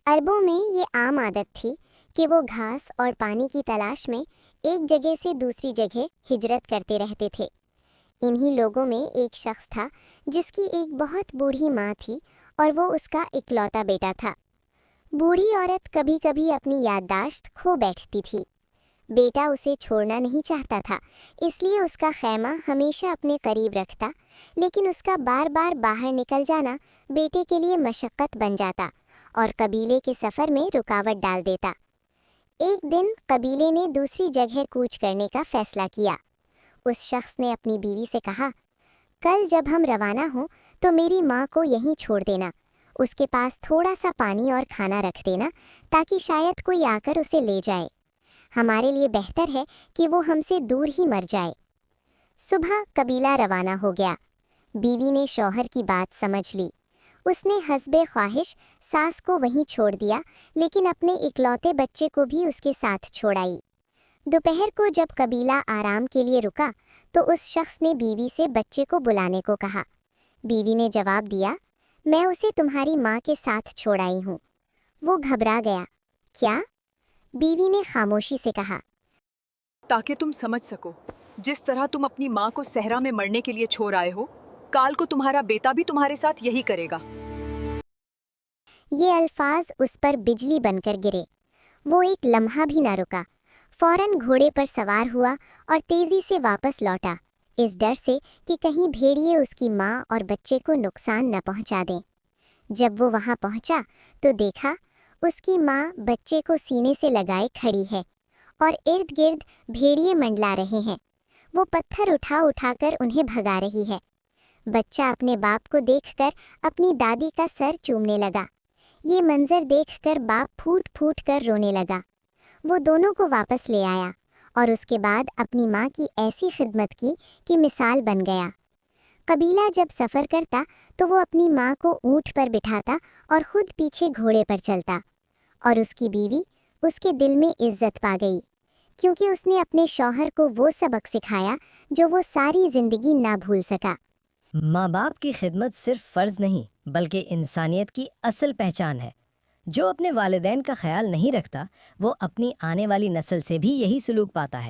अरबों में ये आम आदत थी कि वो घास और पानी की तलाश में एक जगह से दूसरी जगह हिजरत करते रहते थे। इन्हीं लोगों में एक शख्स था जिसकी एक बहुत बूढ़ी माँ थी और वो उसका इकलौता बेटा था। बूढ़ी औरत कभी कभी अपनी याददाश्त खो बैठती थी। बेटा उसे छोड़ना नहीं चाहता था, इसलिए उसका खैमा हमेशा अपने करीब रखता, लेकिन उसका बार बार बाहर निकल जाना बेटे के लिए मशक्क़त बन जाता और कबीले के सफ़र में रुकावट डाल देता। एक दिन कबीले ने दूसरी जगह कूच करने का फैसला किया। उस शख्स ने अपनी बीवी से कहा, कल जब हम रवाना हों तो मेरी माँ को यहीं छोड़ देना। उसके पास थोड़ा सा पानी और खाना रख देना ताकि शायद कोई आकर उसे ले जाए। हमारे लिए बेहतर है कि वो हमसे दूर ही मर जाए। सुबह कबीला रवाना हो गया। बीवी ने शौहर की बात समझ ली। उसने हस्बे ख्वाहिश सास को वहीं छोड़ दिया, लेकिन अपने इकलौते बच्चे को भी उसके साथ छोड़ाई। दोपहर को जब कबीला आराम के लिए रुका तो उस शख्स ने बीवी से बच्चे को बुलाने को कहा। बीवी ने जवाब दिया, मैं उसे तुम्हारी माँ के साथ छोड़ाई हूँ। वो घबरा गया। क्या? बीवी ने खामोशी से कहा। ताकि तुम समझ सको, जिस तरह तुम अपनी माँ को सहरा में मरने के लिए छोड़ आए हो, काल को तुम्हारा बेटा भी तुम्हारे साथ यही करेगा। ये अल्फाज उस पर बिजली बनकर गिरे। वो एक लम्हा भी ना रुका। फौरन घोड़े पर सवार हुआ और तेजी से वापस लौटा, इस डर से कि कहीं भेड़िए उसकी माँ और बच्चे को नुकसान न पहुँचा दें। जब वो वहाँ पहुँचा तो देखा उसकी माँ बच्चे को सीने से लगाए खड़ी है और इर्द गिर्द भेड़िए मंडला रहे हैं। वो पत्थर उठा उठाकर उन्हें भगा रही है। बच्चा अपने बाप को देखकर अपनी दादी का सर चूमने लगा। ये मंजर देखकर बाप फूट फूट कर रोने लगा। वो दोनों को वापस ले आया और उसके बाद अपनी माँ की ऐसी खिदमत की कि मिसाल बन गया। कबीला जब सफ़र करता तो वो अपनी माँ को ऊँट पर बिठाता और खुद पीछे घोड़े पर चलता, और उसकी बीवी उसके दिल में इज्जत पा गई, क्योंकि उसने अपने शौहर को वो सबक सिखाया जो वो सारी ज़िंदगी ना भूल सका। माँ बाप की खिदमत सिर्फ फ़र्ज़ नहीं बल्कि इंसानियत की असल पहचान है। जो अपने वालिदैन का ख्याल नहीं रखता वो अपनी आने वाली नस्ल से भी यही सलूक पाता है।